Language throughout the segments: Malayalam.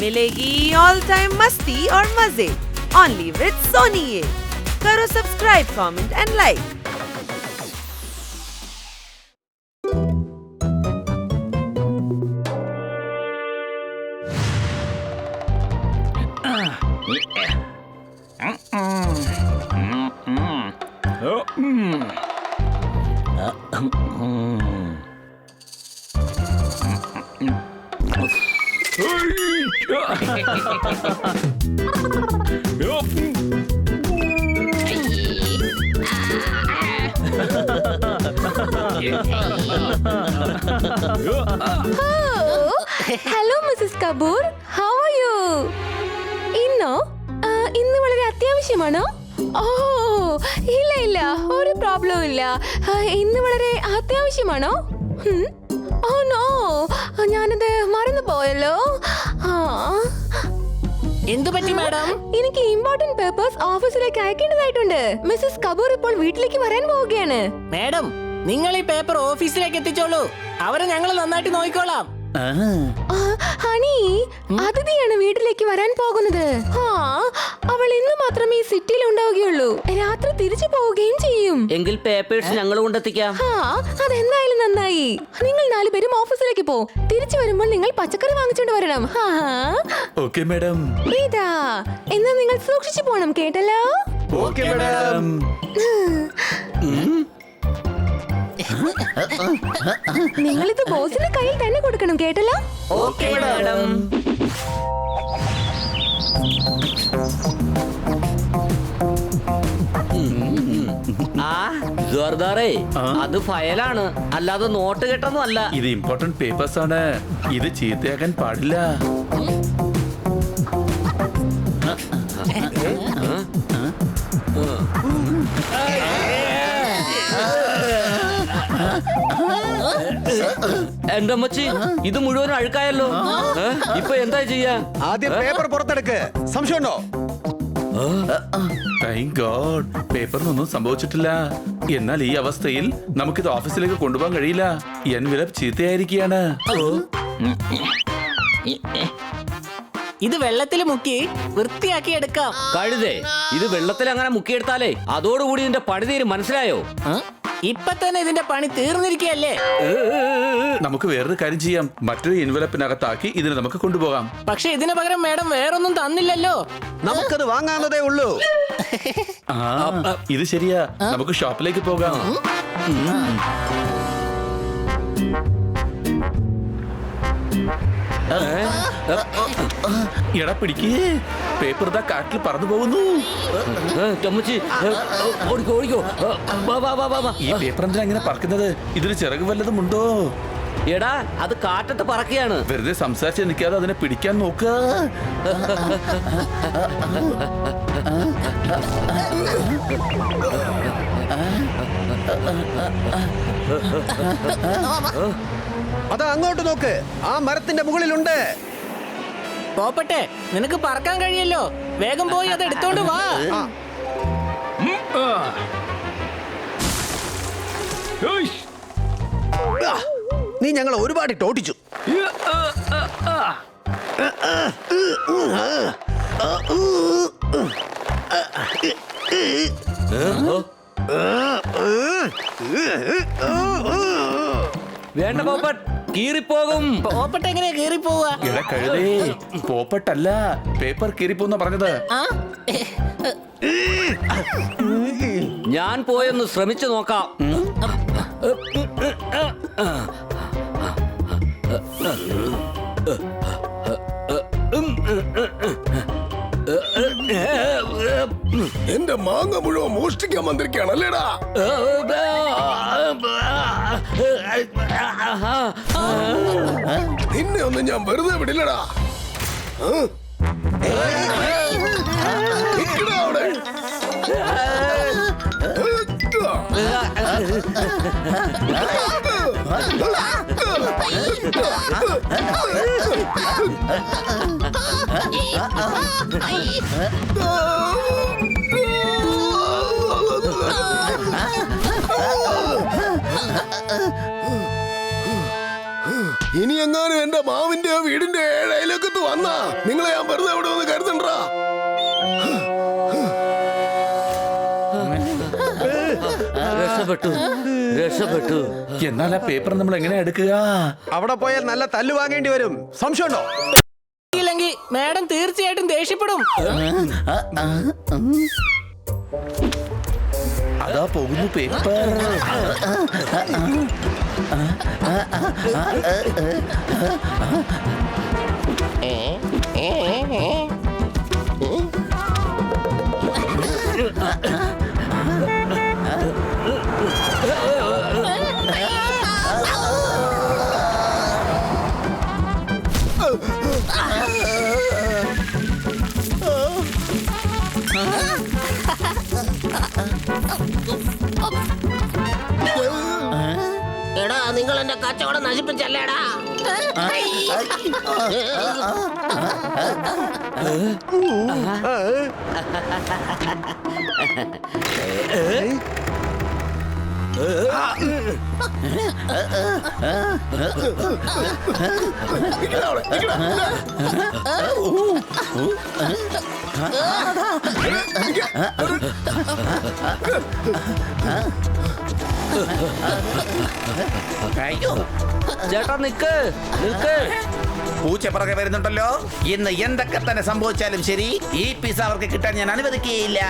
मिलेगी ऑल टाइम मस्ती और मजे ओनली विद सोनी ये। करो subscribe, comment and like. Hello Mrs Kapoor, how are you? ഇന്ന് വളരെ അത്യാവശ്യമാണോ? ഓ ഇല്ല ഇല്ല, ഒരു പ്രോബ്ലം ഇല്ല. ഇന്ന് വളരെ അത്യാവശ്യമാണോ? ഓ നോ, ഞാനത് മറന്നു പോയല്ലോ. എന്തു പറ്റി മാഡം? എനിക്ക് ഇമ്പോർട്ടന്റ് പേപ്പേഴ്സ് ഓഫീസിലേക്ക് അയക്കേണ്ടതായിട്ടുണ്ട്. മിസ്സസ് കപൂർ ഇപ്പോൾ വീട്ടിലേക്ക് വരാൻ പോവുകയാണ്. മാഡം, നിങ്ങൾ ഈ പേപ്പർ ഓഫീസിലേക്ക് എത്തിച്ചോളൂ. അവരെ ഞങ്ങൾ നന്നായിട്ട് നോക്കിക്കോളാം. ഹണി, അതിഥിയാണ് വീട്ടിലേക്ക് വരാൻ പോകുന്നത്. അവൾ ഇന്ന് മാത്രമേ ഈ സിറ്റിയിൽ ഉണ്ടാവുകയുള്ളൂ. രാത്രി തിരിച്ചു പോവുകയും ചെയ്യും. എങ്കിൽ പേപ്പേഴ്സ് ഞങ്ങൾ കൊണ്ടെത്തിക്കാം. അതെന്തായാലും നന്നായി. നിങ്ങൾ 4 പേരും ഓഫീസിലേക്ക് പോ. തിരിച്ചു വരുമ്പോൾ നിങ്ങൾ പച്ചക്കറി വാങ്ങിച്ചോണ്ട് വരണം. Okay madam. ഇതാ, എന്നാ നിങ്ങൾ സൂക്ഷിച്ചു പോണം, കേട്ടല്ലോ? Okay madam. നിങ്ങളിത് ബോസിന്റെ കയ്യിൽ തന്നെ കൊടുക്കണം, കേട്ടല്ലോ? Okay madam. ജോർദാറേ, അത് ഫയലാണ്, അല്ലാതെ നോട്ട് കെട്ടൊന്നും അല്ല. ഇത് ഇമ്പോർട്ടന്റ് പേപ്പേഴ്സ് ആണ്. ഇത് ചീത്തയാക്കാൻ പാടില്ല. എന്റെ അമ്മച്ചി, ഇത് മുഴുവൻ അഴുക്കായല്ലോ. ഇപ്പൊ എന്താ ചെയ്യാ? ആദ്യം പേപ്പർ പുറത്തെടുക്ക്. സംശയമുണ്ടോ? താങ്ക് ഗോഡ്, പേപ്പറിനൊന്നും സംഭവിച്ചിട്ടില്ല. എന്നാൽ ഈ അവസ്ഥയിൽ നമുക്കിത് ഓഫീസിലേക്ക് കൊണ്ടുപോകാൻ കഴിയില്ല. എൻവലപ്പ് ചീത്തയായിരിക്കുകയാണ്. ഇത് വെള്ളത്തിൽ മുക്കി വൃത്തിയാക്കി എടുക്കാം. കഴുതേ, ഇത് വെള്ളത്തിൽ അങ്ങനെ മുക്കിയെടുത്താലേ അതോടുകൂടി ഇതിന്റെ പണി തീരും, മനസ്സിലായോ? ഇപ്പൊ തന്നെ ഇതിന്റെ പണി തീർന്നിരിക്കുകയല്ലേ? നമുക്ക് വേറൊരു കാര്യം ചെയ്യാം. മറ്റൊരു എൻവലപ്പിനകത്താക്കി ഇതിനെ നമുക്ക് കൊണ്ടുപോകാം. പക്ഷെ ഇതിന് പകരം മാഡം വേറൊന്നും തന്നില്ലല്ലോ. നമുക്കത് വാങ്ങാവുന്നതേ ഉള്ളൂ. ഇത് ശരിയാ, നമുക്ക് ഷോപ്പിലേക്ക് പോകാം. എടാ പിടിക്കേ, പേപ്പർ ഇതാ കാറ്റിൽ പറന്നു പോകുന്നു. ഈ പേപ്പർ എന്തിനാ അങ്ങനെ പറക്കുന്നത്? ഇതിന് ചിറക് വല്ലതും ഉണ്ടോ? എടാ, അത് കാറ്റത്ത് പറക്കുകയാണ്. വെറുതെ സംസാരിച്ച് നിൽക്കാതെ അതിനെ പിടിക്കാൻ നോക്കുക. അത് അങ്ങോട്ട് നോക്ക്, ആ മരത്തിന്റെ മുകളിലുണ്ട്. പോപ്പട്ടെ, നിനക്ക് പറക്കാൻ കഴിയല്ലോ. വേഗം പോയി അത് എടുത്തോണ്ട് വാ. നീ ഞങ്ങൾ ഒരുപാട് ടോട്ടിച്ചു. വേണ്ട പോപ്പട്ട്, കീറിപ്പോകും. പോപ്പട്ട് എങ്ങനെയാ കീറി പോവാ? എടാ കഴുതേ, പോപ്പട്ടല്ല, പേപ്പർ കീറിപ്പോന്ന പറഞ്ഞത്. ഞാൻ പോയൊന്ന് ശ്രമിച്ചു നോക്കാം. എന്റെ മാങ്ങ മുഴുവൻ മോഷ്ടിക്കാൻ വന്നിരിക്കുകയാണല്ലേടാ. നിന്നെ ഒന്നും ഞാൻ വെറുതെ വിടില്ലടാ. നിക്കടാ അവിടെ. ഇനി എങ്ങാനും എന്റെ മാവിന്റെ വീടിന്റെ ഏഴയിലൊക്കത്ത് വന്നാ നിങ്ങളെ ഞാൻ വെറുതെ വിടുമെന്ന് കരുതണ്ടാ. രക്ഷപ്പെട്ടു രക്ഷപ്പെട്ടു. എന്നാൽ ആ പേപ്പർ നമ്മൾ എങ്ങനെ എടുക്കുക? അവിടെ പോയാൽ നല്ല തല്ലു വാങ്ങേണ്ടി വരും. സംശയമുണ്ടോ? ഇല്ലെങ്കിൽ മാഡം തീർച്ചയായിട്ടും ദേഷ്യപ്പെടും. അതാ പോകുന്നു പേപ്പർ. എടാ നിങ്ങൾ എന്റെ കച്ചവടം നശിപ്പിച്ചല്ലേടാ. ചേട്ടാ നിക്ക് നിക്ക്. പൂച്ച പുറകെ വരുന്നുണ്ടല്ലോ. ഇന്ന് എന്തൊക്കെ തന്നെ സംഭവിച്ചാലും ശരി, ഈ പിസ അവർക്ക് കിട്ടാൻ ഞാൻ അനുവദിക്കുകയില്ല.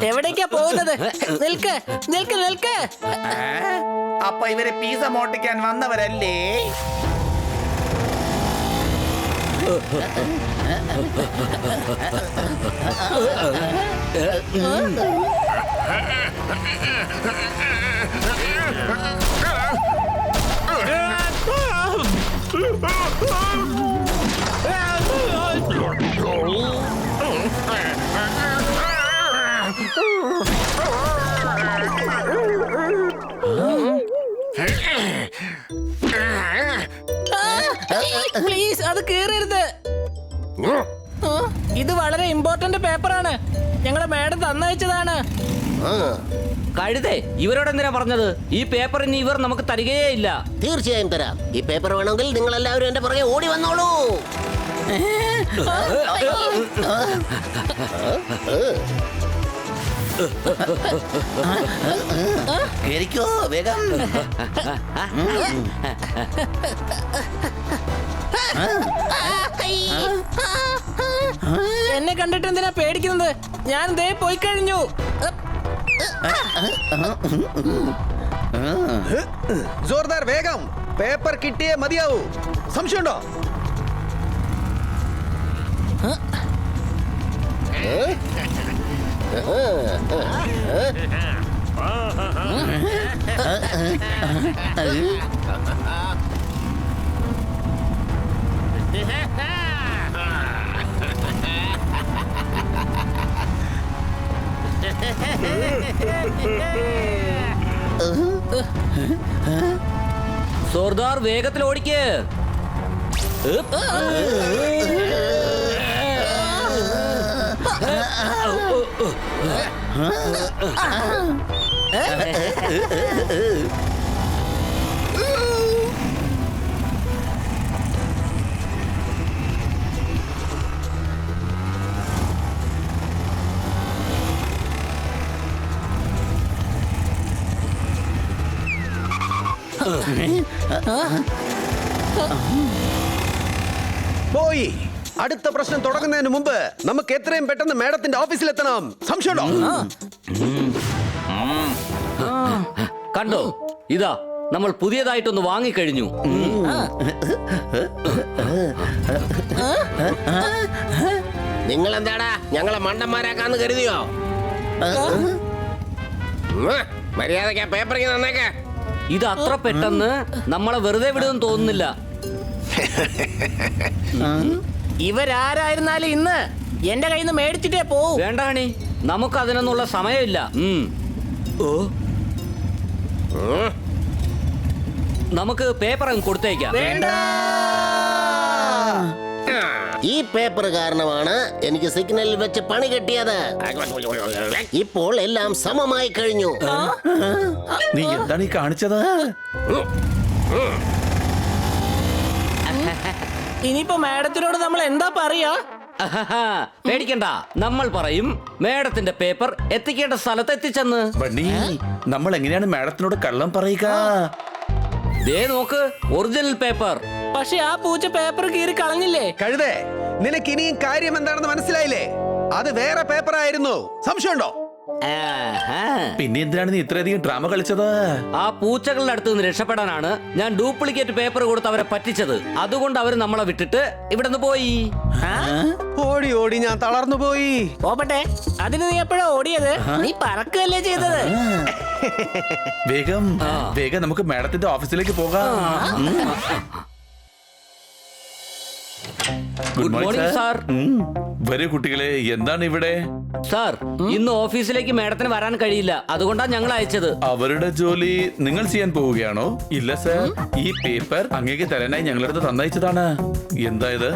എവിടേക്കാ പോകുന്നത്? നിൽക്ക് നിൽക്ക് നിൽക്ക്. അപ്പൊ ഇവരെ പിസ മോട്ടിക്കാൻ വന്നവരല്ലേ? പ്ലീസ് അത് കീറരുത്. ഇത് വളരെ ഇമ്പോർട്ടന്റ് പേപ്പറാണ്. ഞങ്ങളുടെ മാഡം തന്നയച്ചതാണ്. കഴുതേ, ഇവരോട് എന്തിനാ പറഞ്ഞത്? ഈ പേപ്പർ ഇനി ഇവർ നമുക്ക് തരികയേ ഇല്ല. തീർച്ചയായും തരാം. ഈ പേപ്പർ വേണമെങ്കിൽ നിങ്ങൾ എല്ലാവരും എന്റെ പുറകെ ഓടി വന്നോളൂ. കേറിക്കോ വേഗം. എന്നെ കണ്ടിട്ട് എന്തിനാ പേടിക്കുന്നത്? ഞാൻ ദേ പോയി കഴിഞ്ഞു. ജോർദാർ വേഗം. പേപ്പർ കിട്ടിയേ മതിയാവൂ. സംശയമുണ്ടോ? സോർദാർ വേഗത്തിൽ ഓടിക്ക്. പോയി. അടുത്ത പ്രശ്നം തുടങ്ങുന്നതിന് മുമ്പ് നമുക്ക് എത്രയും പെട്ടെന്ന് മേഡത്തിന്റെ ഓഫീസിലെത്തണം. സംശയമുണ്ടോ? കണ്ടോ, ഇതാ നമ്മൾ പുതിയതായിട്ടൊന്ന് വാങ്ങിക്കഴിഞ്ഞു. നിങ്ങൾ എന്താടാ ഞങ്ങളെ മണ്ടന്മാരാക്കാന്ന് കരുതിയോ? മര്യാദക്ക് പേപ്പറിങ് തന്നേക്ക. ഇത് അത്ര പെട്ടെന്ന് നമ്മളെ വെറുതെ വിടുമെന്ന് തോന്നുന്നില്ല. ഇവരാരായിരുന്നാലും ഇന്ന് എന്റെ കയ്യിൽ നിന്ന് മേടിച്ചിട്ടേ പോവും. വേണ്ട ഹണി, നമുക്ക് അതിനൊന്നുള്ള സമയമില്ല. ഓ, നമുക്ക് പേപ്പർ അങ്ങ് കൊടുത്തേക്കാം. ഈ പേപ്പർ കാരണമാണ് എനിക്ക് സിഗ്നലിൽ വെച്ച് പണി കിട്ടിയത്. ഇപ്പോൾ എല്ലാം സമമായി കഴിഞ്ഞു. നീ എന്താണ് ഈ കാണിച്ചത്? ഇനിയിപ്പോ മാഡത്തിനോട് നമ്മൾ എന്താ പറയാ? അഹഹാ, പേടിക്കണ്ട, നമ്മൾ പറയും മേഡത്തിന്റെ പേപ്പർ എത്തിക്കേണ്ട സ്ഥലത്ത് എത്തിച്ചെന്ന്. ബണ്ണി, നമ്മൾ എങ്ങനെയാണ് മാഡത്തിനോട് കള്ളം പറയുക? ദേ നോക്ക്, ഒറിജിനൽ പേപ്പർ. പക്ഷെ ആ പൂച്ച പേപ്പർ കീറി കളഞ്ഞില്ലേ? കഴുതേ, നിനക്ക് ഇനിയും കാര്യം എന്താണെന്ന് മനസ്സിലായില്ലേ? അത് വേറെ പേപ്പർ ആയിരുന്നു. സംശയമുണ്ടോ? ആഹാ. പിന്നെ എന്തിനാണ് നീ ഇത്രയധികം ഡ്രാമ കളിച്ചത്? ആ പൂച്ചകളുടെ അടുത്ത് നിന്ന് രക്ഷപ്പെടാനാണ് ഞാൻ ഡ്യൂപ്ലിക്കേറ്റ് പേപ്പർ കൊടുത്ത് അവരെ പറ്റിച്ചത്. അതുകൊണ്ട് അവർ നമ്മളെ വിട്ടിട്ട് ഇവിടുന്ന് പോയി. ഓടി ഓടി ഞാൻ തളർന്നു പോയി. പോപ്പട്ടെ, അതിന് നീ എപ്പോഴാ ഓടിയത്? നീ പറക്കല്ലേ ചെയ്തത്? വേഗം വേഗം നമുക്ക് മാഡത്തിന്റെ ഓഫീസിലേക്ക് പോകാം. Good morning sir. വരൂ കുട്ടികളെ, എന്താണ് ഇവിടെ? സാർ, ഇന്ന് ഓഫീസിലേക്ക് മേഡത്തിന് വരാൻ കഴിയില്ല, അതുകൊണ്ടാണ് ഞങ്ങൾ അയച്ചത്. അവരുടെ ജോലി നിങ്ങൾ ചെയ്യാൻ പോവുകയാണോ? ഇല്ല സർ, ഈ പേപ്പർ അങ്ങേക്ക് തരാനായി ഞങ്ങളടുത്ത് തന്നയച്ചതാണ്. എന്താ ഇത്?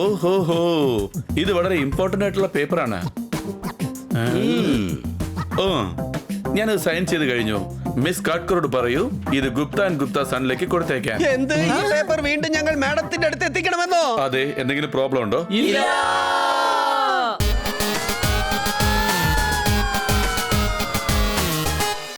ഓഹോ ഹോ, ഇത് വളരെ ഇമ്പോർട്ടന്റ് ആയിട്ടുള്ള പേപ്പറാണ്. ഓ, ഞാനത് സൈൻ ചെയ്ത് കഴിഞ്ഞു. മിസ് കാട്കറോട് പറയൂ, ഇത് ഗുപ്ത ആൻഡ് ഗുപ്ത സണിലേക്ക് കൊടുത്തേക്കാൻ. എന്ത്? ഈ പേപ്പർ വീണ്ടും ഞങ്ങൾ മാഡത്തിന്റെ അടുത്ത് എത്തിക്കണമെന്നോ? അതെ, എന്തെങ്കിലും പ്രോബ്ലം ഉണ്ടോ? ഇല്ല.